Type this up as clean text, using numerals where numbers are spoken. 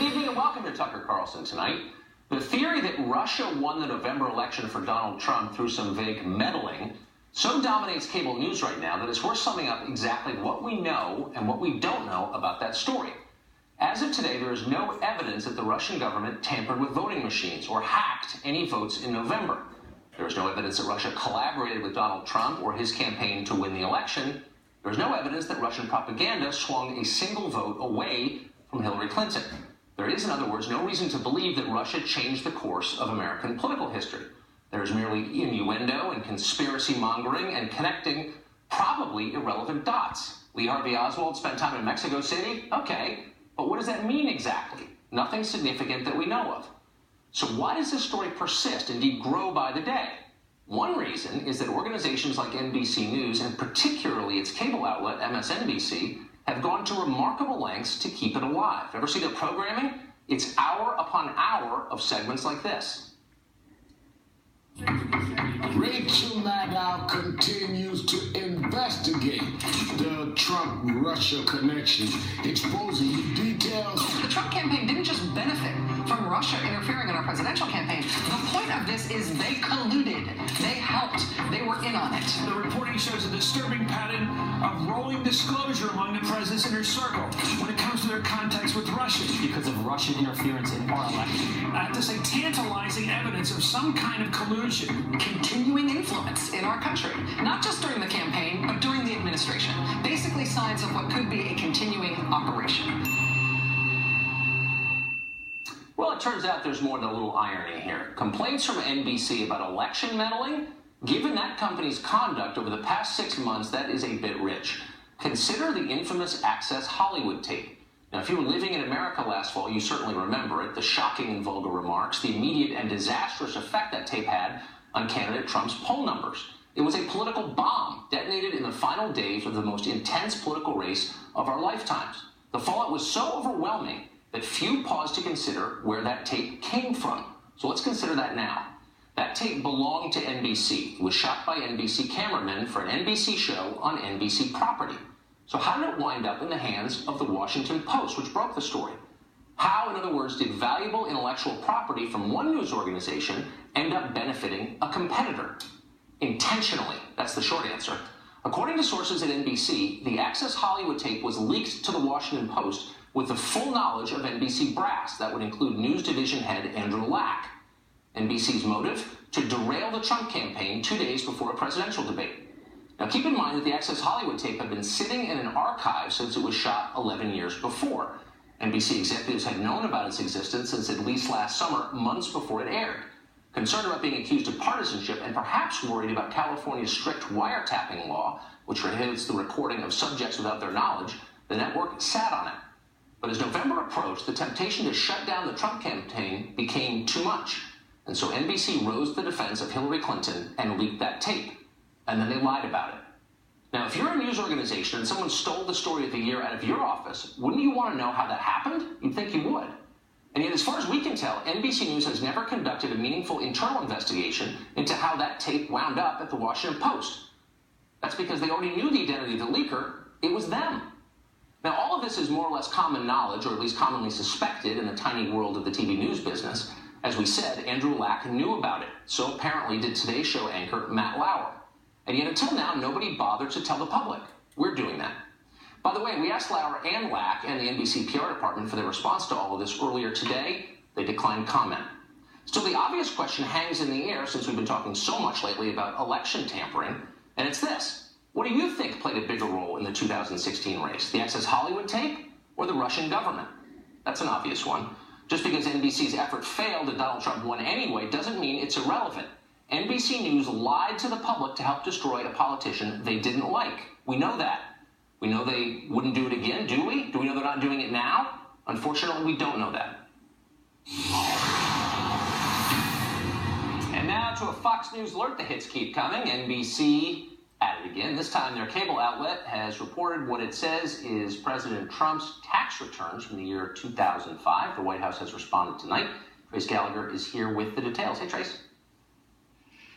Good evening and welcome to Tucker Carlson tonight. The theory that Russia won the November election for Donald Trump through some vague meddling so dominates cable news right now that it's worth summing up exactly what we know and what we don't know about that story. As of today, there is no evidence that the Russian government tampered with voting machines or hacked any votes in November. There is no evidence that Russia collaborated with Donald Trump or his campaign to win the election. There is no evidence that Russian propaganda swung a single vote away from Hillary Clinton. There is, in other words, no reason to believe that Russia changed the course of American political history. There is merely innuendo and conspiracy mongering and connecting probably irrelevant dots. Lee Harvey Oswald spent time in Mexico City? Okay, but what does that mean exactly? Nothing significant that we know of. So why does this story persist, indeed grow by the day? One reason is that organizations like NBC News, and particularly its cable outlet, MSNBC, have gone to remarkable lengths to keep it alive. Ever see their programming? It's hour upon hour of segments like this. Rachel Maddow continues to investigate the Trump-Russia connection, exposing details. The Trump campaign didn't just benefit from Russia interfering in our presidential campaign. The point of this is they colluded. They helped. They were in on it. The reporting shows a disturbing pattern of rolling disclosure among the president's inner circle when it comes to their contacts with Russia. Because of Russian interference in our election. I have to say, tantalizing evidence of some kind of collusion. Continuing influence in our country, not just during the campaign, but during the administration. Basically signs of what could be a continuing operation. Well, it turns out there's more than a little irony here. Complaints from NBC about election meddling? Given that company's conduct over the past 6 months, that is a bit rich. Consider the infamous Access Hollywood tape. Now, if you were living in America last fall, you certainly remember it. The shocking and vulgar remarks, the immediate and disastrous effect that tape had on candidate Trump's poll numbers. It was a political bomb detonated in the final days of the most intense political race of our lifetimes. The fallout was so overwhelming that few paused to consider where that tape came from. So let's consider that now. That tape belonged to NBC. It was shot by NBC cameramen for an NBC show on NBC property. So how did it wind up in the hands of the Washington Post, which broke the story? How, in other words, did valuable intellectual property from one news organization end up benefiting a competitor? Intentionally. That's the short answer. According to sources at NBC, the Access Hollywood tape was leaked to the Washington Post with the full knowledge of NBC brass. That would include news division head Andrew Lack. NBC's motive? To derail the Trump campaign 2 days before a presidential debate. Now keep in mind that the Access Hollywood tape had been sitting in an archive since it was shot 11 years before. NBC executives had known about its existence since at least last summer, months before it aired. Concerned about being accused of partisanship and perhaps worried about California's strict wiretapping law, which prohibits the recording of subjects without their knowledge, the network sat on it. But as November approached, the temptation to shut down the Trump campaign became too much. And so NBC rose to the defense of Hillary Clinton and leaked that tape. And then they lied about it. Now, if you're a news organization and someone stole the story of the year out of your office, wouldn't you want to know how that happened? You'd think you would. And yet, as far as we can tell, NBC News has never conducted a meaningful internal investigation into how that tape wound up at the Washington Post. That's because they already knew the identity of the leaker. It was them. Now, all of this is more or less common knowledge, or at least commonly suspected in the tiny world of the TV news business. As we said, Andrew Lack knew about it. So apparently did Today's Show anchor Matt Lauer. And yet until now, nobody bothered to tell the public. We're doing that. By the way, we asked Lauer and Lack and the NBC PR department for their response to all of this earlier today. They declined comment. Still, the obvious question hangs in the air since we've been talking so much lately about election tampering, and it's this. What do you think played a bigger role in the 2016 race? The Access Hollywood tape or the Russian government? That's an obvious one. Just because NBC's effort failed and Donald Trump won anyway doesn't mean it's irrelevant. NBC News lied to the public to help destroy a politician they didn't like. We know that. We know they wouldn't do it again, do we? Do we know they're not doing it now? Unfortunately, we don't know that. And now to a Fox News alert. The hits keep coming. NBC at it again. This time their cable outlet has reported what it says is President Trump's tax returns from the year 2005. The White House has responded tonight. Trace Gallagher is here with the details. Hey, Trace.